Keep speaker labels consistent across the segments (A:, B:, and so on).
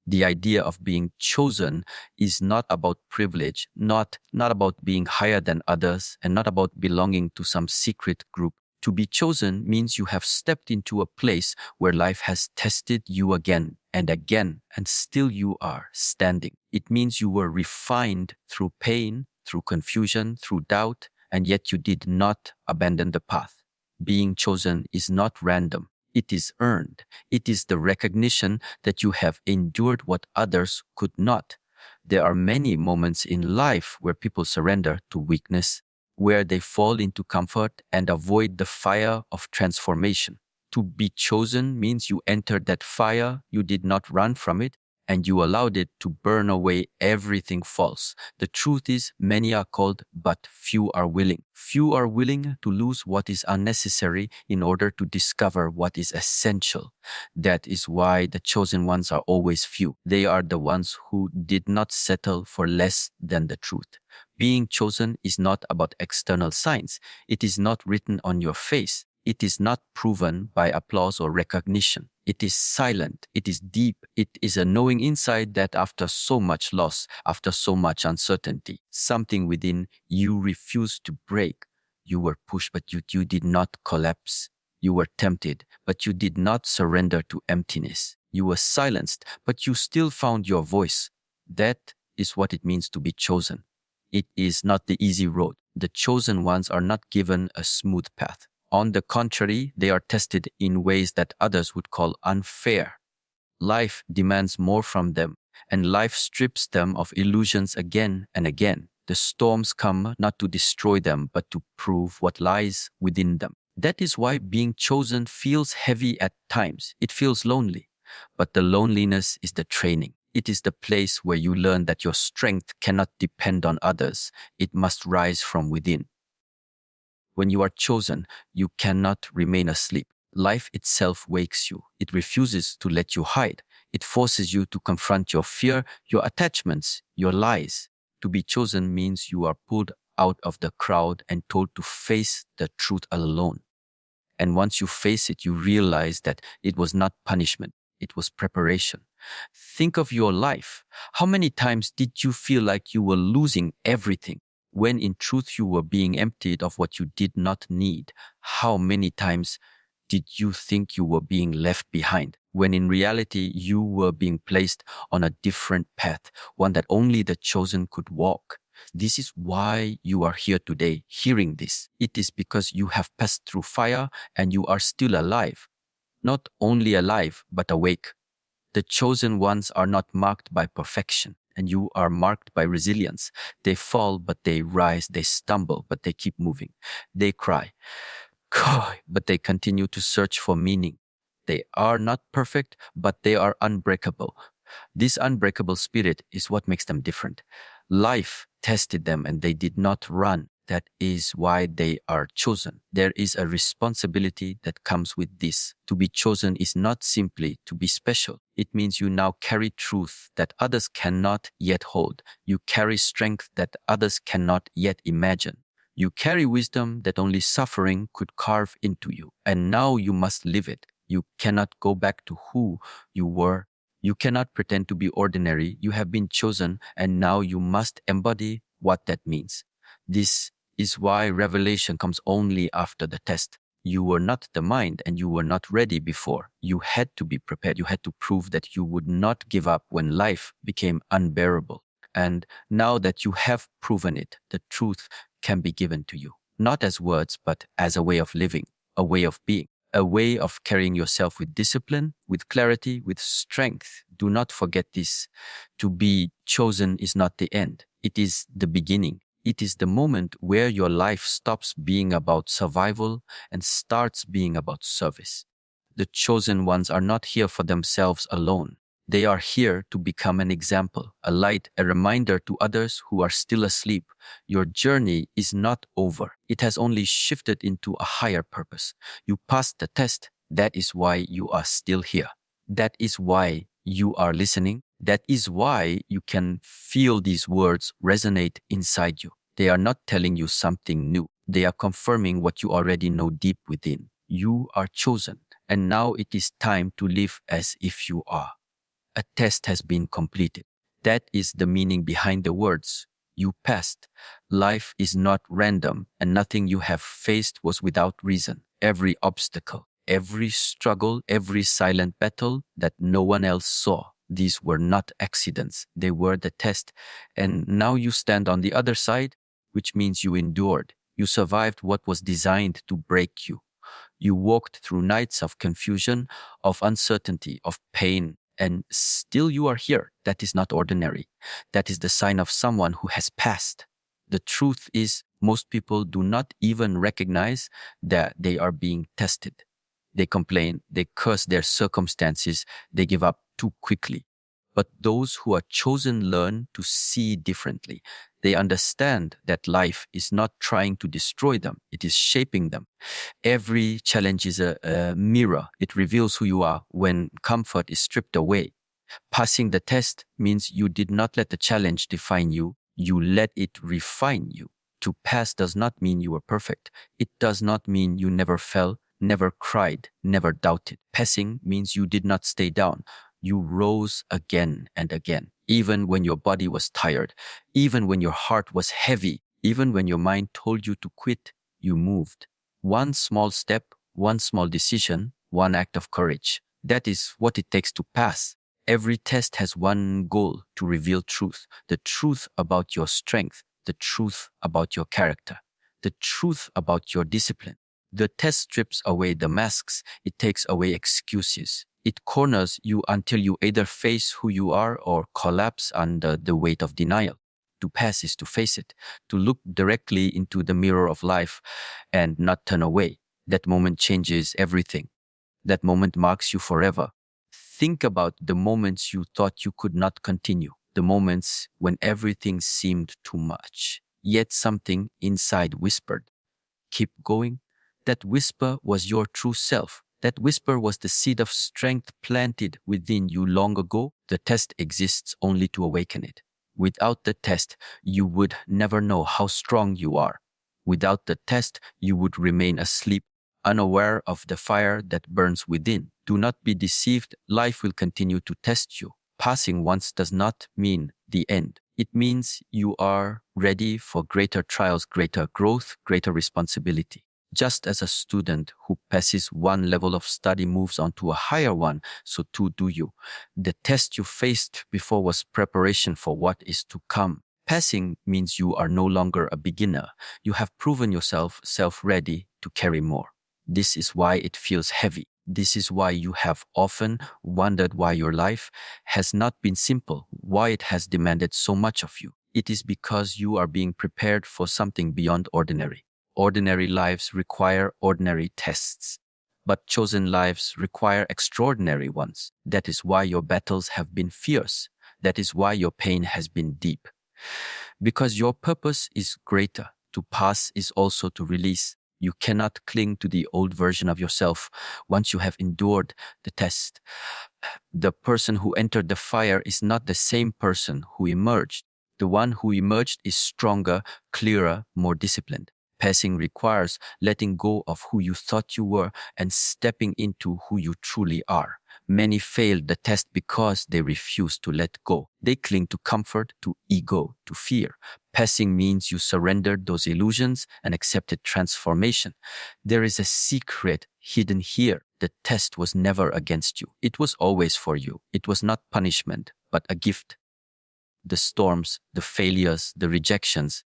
A: The idea of being chosen is not about privilege, not about being higher than others, and not about belonging to some secret group. To be chosen means you have stepped into a place where life has tested you again, and still you are standing. It means you were refined through pain, through confusion, through doubt, and yet you did not abandon the path. Being chosen is not random. It is earned. It is the recognition that you have endured what others could not. There are many moments in life where people surrender to weakness, where they fall into comfort and avoid the fire of transformation. To be chosen means you entered that fire, you did not run from it, and you allowed it to burn away everything false. The truth is, many are called, but few are willing. Few are willing to lose what is unnecessary in order to discover what is essential. That is why the chosen ones are always few. They are the ones who did not settle for less than the truth. Being chosen is not about external signs. It is not written on your face. It is not proven by applause or recognition. It is silent. It is deep. It is a knowing inside that after so much loss, after so much uncertainty, something within you refused to break. You were pushed, but you did not collapse. You were tempted, but you did not surrender to emptiness. You were silenced, but you still found your voice. That is what it means to be chosen. It is not the easy road. The chosen ones are not given a smooth path. On the contrary, they are tested in ways that others would call unfair. Life demands more from them, and life strips them of illusions again and again. The storms come not to destroy them, but to prove what lies within them. That is why being chosen feels heavy at times. It feels lonely, but the loneliness is the training. It is the place where you learn that your strength cannot depend on others. It must rise from within. When you are chosen, you cannot remain asleep. Life itself wakes you. It refuses to let you hide. It forces you to confront your fear, your attachments, your lies. To be chosen means you are pulled out of the crowd and told to face the truth alone. And once you face it, you realize that it was not punishment. It was preparation. Think of your life. How many times did you feel like you were losing everything, when in truth you were being emptied of what you did not need? How many times did you think you were being left behind, when in reality you were being placed on a different path, one that only the chosen could walk? This is why you are here today, hearing this. It is because you have passed through fire and you are still alive. Not only alive, but awake. The chosen ones are not marked by perfection, and you are marked by resilience. They fall, but they rise. They stumble, but they keep moving. They cry, but they continue to search for meaning. They are not perfect, but they are unbreakable. This unbreakable spirit is what makes them different. Life tested them and they did not run. That is why they are chosen. There is a responsibility that comes with this. To be chosen is not simply to be special. It means you now carry truth that others cannot yet hold. You carry strength that others cannot yet imagine. You carry wisdom that only suffering could carve into you. And now you must live it. You cannot go back to who you were. You cannot pretend to be ordinary. You have been chosen, and now you must embody what that means. This is why revelation comes only after the test. You were not the mind and you were not ready before. You had to be prepared. You had to prove that you would not give up when life became unbearable. And now that you have proven it, the truth can be given to you. Not as words, but as a way of living, a way of being, a way of carrying yourself with discipline, with clarity, with strength. Do not forget this. To be chosen is not the end. It is the beginning. It is the moment where your life stops being about survival and starts being about service. The chosen ones are not here for themselves alone. They are here to become an example, a light, a reminder to others who are still asleep. Your journey is not over. It has only shifted into a higher purpose. You passed the test. That is why you are still here. That is why you are listening. That is why you can feel these words resonate inside you. They are not telling you something new. They are confirming what you already know deep within. You are chosen, and now it is time to live as if you are. A test has been completed. That is the meaning behind the words. You passed. Life is not random, and nothing you have faced was without reason. Every obstacle, every struggle, every silent battle that no one else saw, these were not accidents. They were the test. And now you stand on the other side, which means you endured. You survived what was designed to break you. You walked through nights of confusion, of uncertainty, of pain, and still you are here. That is not ordinary. That is the sign of someone who has passed. The truth is, most people do not even recognize that they are being tested. They complain, they curse their circumstances, they give up too quickly. But those who are chosen learn to see differently. They understand that life is not trying to destroy them, it is shaping them. Every challenge is a mirror. It reveals who you are when comfort is stripped away. Passing the test means you did not let the challenge define you, you let it refine you. To pass does not mean you were perfect. It does not mean you never fell, never cried, never doubted. Passing means you did not stay down. You rose again and again, even when your body was tired, even when your heart was heavy, even when your mind told you to quit, you moved. One small step, one small decision, one act of courage. That is what it takes to pass. Every test has one goal: to reveal truth, the truth about your strength, the truth about your character, the truth about your discipline. The test strips away the masks, it takes away excuses. It corners you until you either face who you are or collapse under the weight of denial. To pass is to face it, to look directly into the mirror of life and not turn away. That moment changes everything. That moment marks you forever. Think about the moments you thought you could not continue, the moments when everything seemed too much. Yet something inside whispered, keep going. That whisper was your true self. That whisper was the seed of strength planted within you long ago. The test exists only to awaken it. Without the test, you would never know how strong you are. Without the test, you would remain asleep, unaware of the fire that burns within. Do not be deceived. Life will continue to test you. Passing once does not mean the end. It means you are ready for greater trials, greater growth, greater responsibility. Just as a student who passes one level of study moves on to a higher one, so too do you. The test you faced before was preparation for what is to come. Passing means you are no longer a beginner. You have proven yourself self-ready to carry more. This is why it feels heavy. This is why you have often wondered why your life has not been simple, why it has demanded so much of you. It is because you are being prepared for something beyond ordinary. Ordinary lives require ordinary tests, but chosen lives require extraordinary ones. That is why your battles have been fierce. That is why your pain has been deep. Because your purpose is greater. To pass is also to release. You cannot cling to the old version of yourself once you have endured the test. The person who entered the fire is not the same person who emerged. The one who emerged is stronger, clearer, more disciplined. Passing requires letting go of who you thought you were and stepping into who you truly are. Many failed the test because they refused to let go. They cling to comfort, to ego, to fear. Passing means you surrendered those illusions and accepted transformation. There is a secret hidden here. The test was never against you. It was always for you. It was not punishment, but a gift. The storms, the failures, the rejections,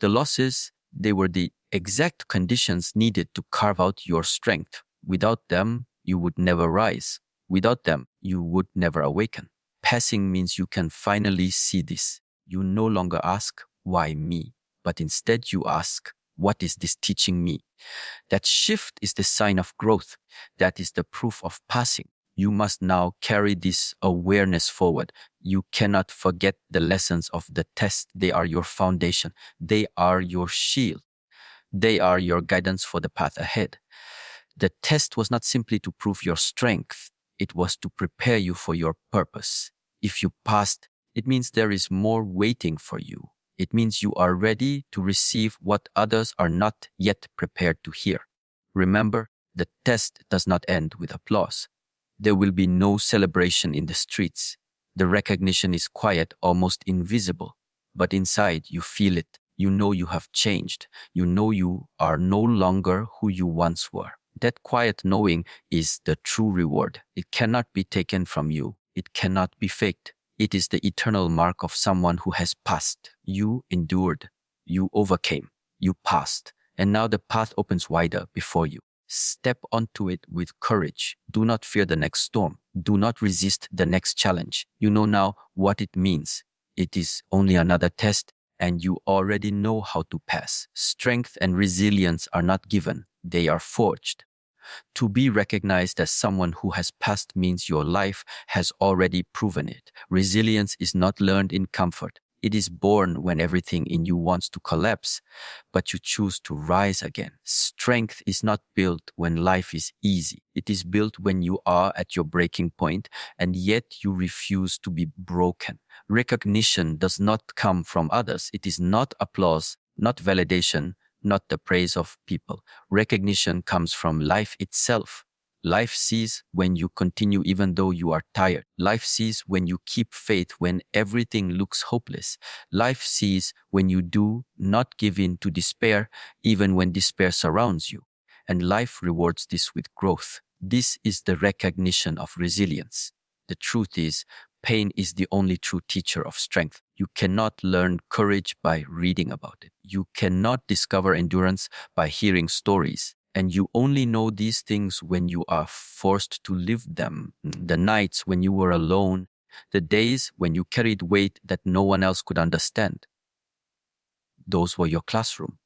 A: the losses, they were the exact conditions needed to carve out your strength. Without them, you would never rise. Without them, you would never awaken. Passing means you can finally see this. You no longer ask, why me? But instead you ask, what is this teaching me? That shift is the sign of growth. That is the proof of passing. You must now carry this awareness forward. You cannot forget the lessons of the test. They are your foundation. They are your shield. They are your guidance for the path ahead. The test was not simply to prove your strength. It was to prepare you for your purpose. If you passed, it means there is more waiting for you. It means you are ready to receive what others are not yet prepared to hear. Remember, the test does not end with applause. There will be no celebration in the streets. The recognition is quiet, almost invisible, but inside you feel it. You know you have changed. You know you are no longer who you once were. That quiet knowing is the true reward. It cannot be taken from you. It cannot be faked. It is the eternal mark of someone who has passed. You endured. You overcame. You passed. And now the path opens wider before you. Step onto it with courage. Do not fear the next storm. Do not resist the next challenge. You know now what it means. It is only another test, and you already know how to pass. Strength and resilience are not given, they are forged. To be recognized as someone who has passed means your life has already proven it. Resilience is not learned in comfort. It is born when everything in you wants to collapse, but you choose to rise again. Strength is not built when life is easy. It is built when you are at your breaking point, and yet you refuse to be broken. Recognition does not come from others. It is not applause, not validation, not the praise of people. Recognition comes from life itself. Life sees when you continue even though you are tired. Life sees when you keep faith when everything looks hopeless. Life sees when you do not give in to despair even when despair surrounds you. And life rewards this with growth. This is the recognition of resilience. The truth is, pain is the only true teacher of strength. You cannot learn courage by reading about it. You cannot discover endurance by hearing stories. And you only know these things when you are forced to live them. The nights when you were alone, the days when you carried weight that no one else could understand. Those were your classroom.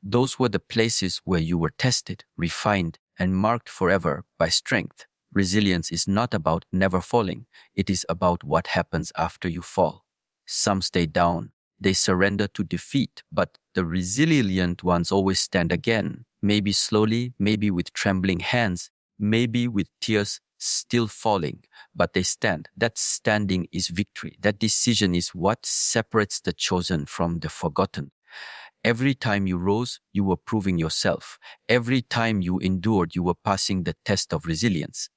A: Those were the places where you were tested, refined, and marked forever by strength. Resilience is not about never falling. It is about what happens after you fall. Some stay down. They surrender to defeat, but the resilient ones always stand again. Maybe slowly, maybe with trembling hands, maybe with tears still falling, but they stand. That standing is victory. That decision is what separates the chosen from the forgotten. Every time you rose, you were proving yourself. Every time you endured, you were passing the test of resilience.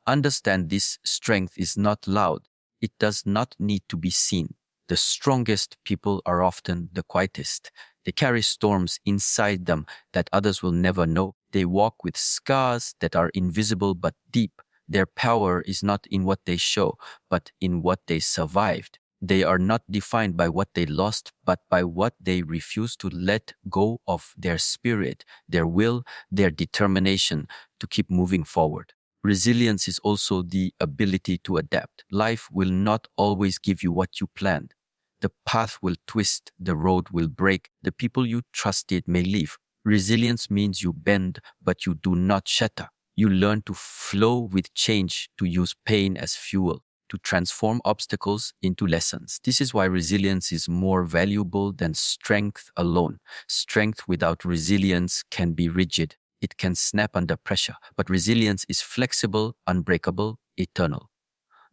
A: Understand this: strength is not loud. It does not need to be seen. The strongest people are often the quietest. They carry storms inside them that others will never know. They walk with scars that are invisible but deep. Their power is not in what they show, but in what they survived. They are not defined by what they lost, but by what they refuse to let go of: their spirit, their will, their determination to keep moving forward. Resilience is also the ability to adapt. Life will not always give you what you planned. The path will twist, the road will break, the people you trusted may leave. Resilience means you bend, but you do not shatter. You learn to flow with change, to use pain as fuel, to transform obstacles into lessons. This is why resilience is more valuable than strength alone. Strength without resilience can be rigid. It can snap under pressure, but resilience is flexible, unbreakable, eternal.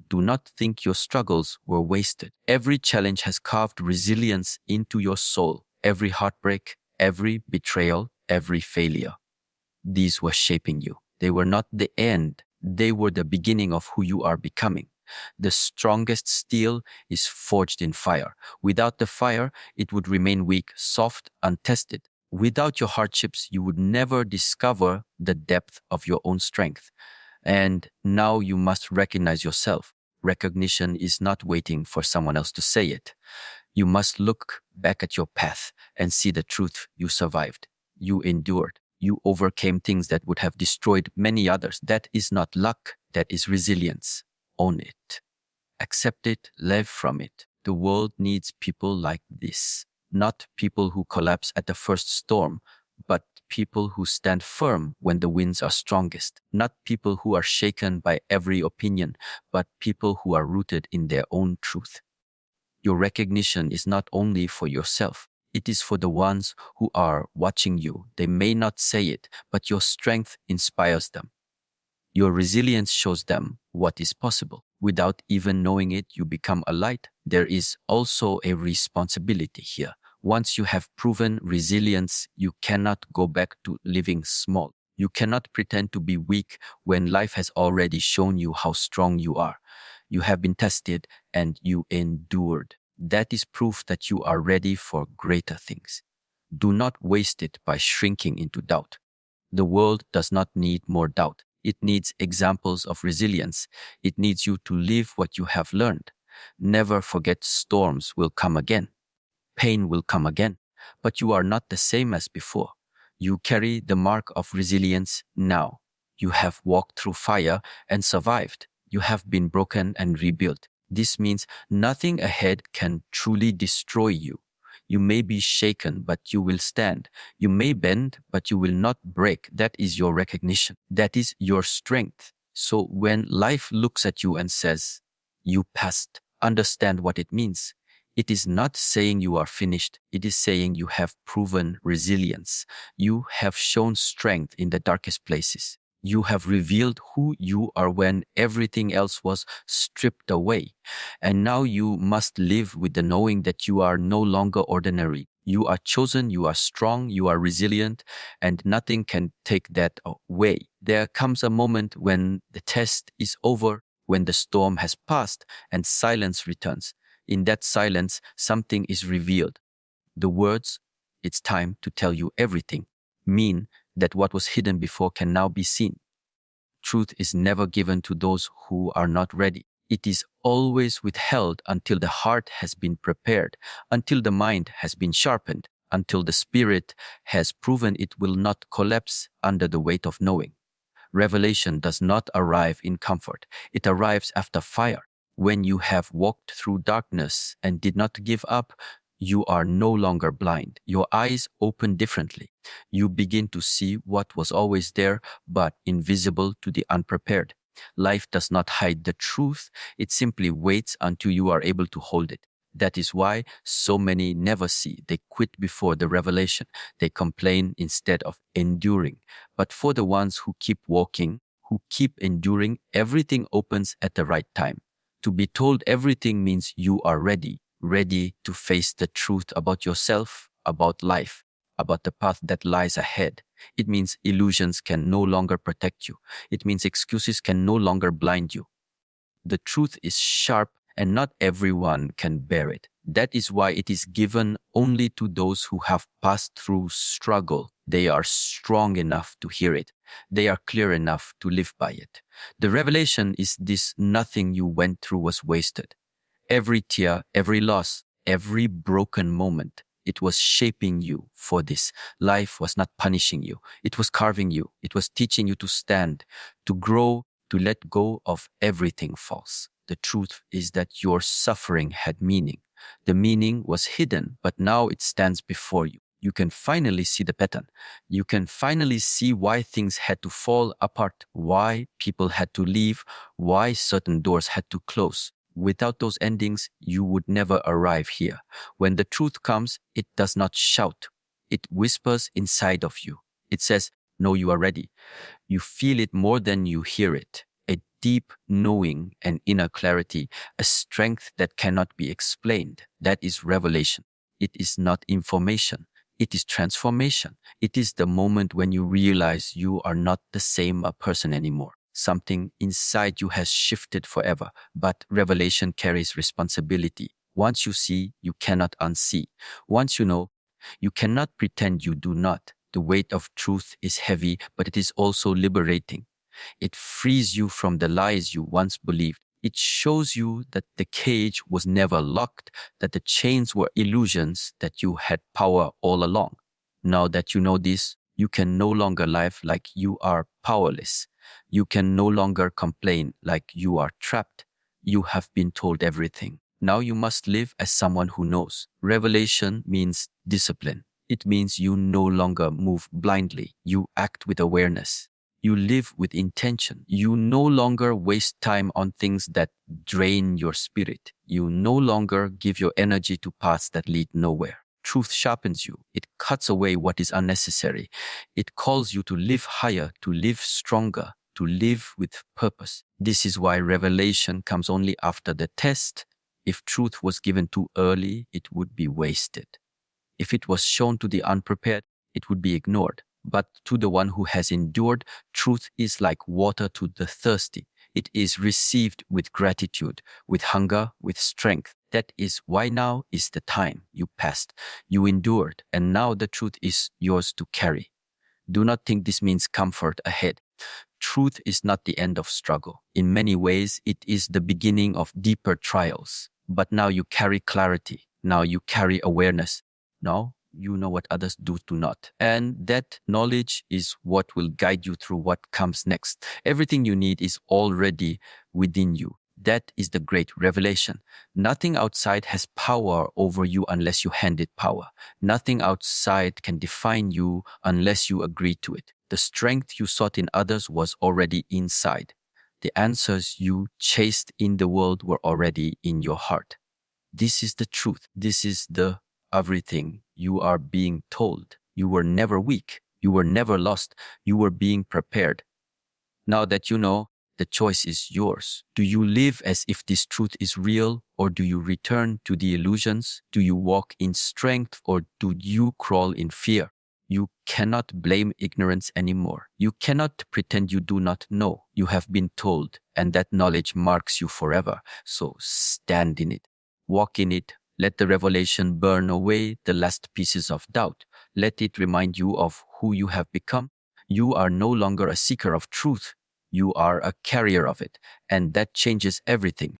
A: Do not think your struggles were wasted. Every challenge has carved resilience into your soul. Every heartbreak, every betrayal, every failure. These were shaping you. They were not the end. They were the beginning of who you are becoming. The strongest steel is forged in fire. Without the fire, it would remain weak, soft, untested. Without your hardships, you would never discover the depth of your own strength. And now you must recognize yourself. Recognition is not waiting for someone else to say it. You must look back at your path and see the truth. You survived. You endured. You overcame things that would have destroyed many others. That is not luck. That is resilience. Own it. Accept it. Live from it. The world needs people like this. Not people who collapse at the first storm, but people who stand firm when the winds are strongest. Not people who are shaken by every opinion, but people who are rooted in their own truth. Your recognition is not only for yourself. It is for the ones who are watching you. They may not say it, but your strength inspires them. Your resilience shows them what is possible. Without even knowing it, you become a light. There is also a responsibility here. Once you have proven resilience, you cannot go back to living small. You cannot pretend to be weak when life has already shown you how strong you are. You have been tested and you endured. That is proof that you are ready for greater things. Do not waste it by shrinking into doubt. The world does not need more doubt. It needs examples of resilience. It needs you to live what you have learned. Never forget storms will come again. Pain will come again. But you are not the same as before. You carry the mark of resilience now. You have walked through fire and survived. You have been broken and rebuilt. This means nothing ahead can truly destroy you. You may be shaken, but you will stand. You may bend, but you will not break. That is your recognition. That is your strength. So when life looks at you and says, you passed, understand what it means. It is not saying you are finished. It is saying you have proven resilience. You have shown strength in the darkest places. You have revealed who you are when everything else was stripped away. And now you must live with the knowing that you are no longer ordinary. You are chosen, you are strong, you are resilient, and nothing can take that away. There comes a moment when the test is over, when the storm has passed, and silence returns. In that silence, something is revealed. The words, "It's time to tell you everything," mean that what was hidden before can now be seen. Truth is never given to those who are not ready. It is always withheld until the heart has been prepared, until the mind has been sharpened, until the spirit has proven it will not collapse under the weight of knowing. Revelation does not arrive in comfort. It arrives after fire. When you have walked through darkness and did not give up, you are no longer blind. Your eyes open differently. You begin to see what was always there, but invisible to the unprepared. Life does not hide the truth. It simply waits until you are able to hold it. That is why so many never see. They quit before the revelation. They complain instead of enduring. But for the ones who keep walking, who keep enduring, everything opens at the right time. To be told everything means you are ready, ready to face the truth about yourself, about life, about the path that lies ahead. It means illusions can no longer protect you. It means excuses can no longer blind you. The truth is sharp and not everyone can bear it. That is why it is given only to those who have passed through struggle. They are strong enough to hear it. They are clear enough to live by it. The revelation is this: nothing you went through was wasted. Every tear, every loss, every broken moment, it was shaping you for this. Life was not punishing you. It was carving you. It was teaching you to stand, to grow, to let go of everything false. The truth is that your suffering had meaning. The meaning was hidden, but now it stands before you. You can finally see the pattern. You can finally see why things had to fall apart, why people had to leave, why certain doors had to close. Without those endings, you would never arrive here. When the truth comes, it does not shout. It whispers inside of you. It says, "No, you are ready." You feel it more than you hear it. A deep knowing and inner clarity, a strength that cannot be explained. That is revelation. It is not information. It is transformation. It is the moment when you realize you are not the same person anymore. Something inside you has shifted forever, but revelation carries responsibility. Once you see, you cannot unsee. Once you know, you cannot pretend you do not. The weight of truth is heavy, but it is also liberating. It frees you from the lies you once believed. It shows you that the cage was never locked, that the chains were illusions, that you had power all along. Now that you know this, you can no longer live like you are powerless. You can no longer complain like you are trapped. You have been told everything. Now you must live as someone who knows. Revelation means discipline. It means you no longer move blindly. You act with awareness. You live with intention. You no longer waste time on things that drain your spirit. You no longer give your energy to paths that lead nowhere. Truth sharpens you. It cuts away what is unnecessary. It calls you to live higher, to live stronger, to live with purpose. This is why revelation comes only after the test. If truth was given too early, it would be wasted. If it was shown to the unprepared, it would be ignored. But to the one who has endured, truth is like water to the thirsty. It is received with gratitude, with hunger, with strength. That is why now is the time. You passed, you endured, and now the truth is yours to carry. Do not think this means comfort ahead. Truth is not the end of struggle. In many ways, it is the beginning of deeper trials. But now you carry clarity. Now you carry awareness. Now you know what others do not. And that knowledge is what will guide you through what comes next. Everything you need is already within you. That is the great revelation. Nothing outside has power over you unless you hand it power. Nothing outside can define you unless you agree to it. The strength you sought in others was already inside. The answers you chased in the world were already in your heart. This is the truth. This is the everything you are being told. You were never weak. You were never lost. You were being prepared. Now that you know, the choice is yours. Do you live as if this truth is real, or do you return to the illusions? Do you walk in strength, or do you crawl in fear? You cannot blame ignorance anymore. You cannot pretend you do not know. You have been told, and that knowledge marks you forever. So stand in it. Walk in it. Let the revelation burn away the last pieces of doubt. Let it remind you of who you have become. You are no longer a seeker of truth. You are a carrier of it, and that changes everything.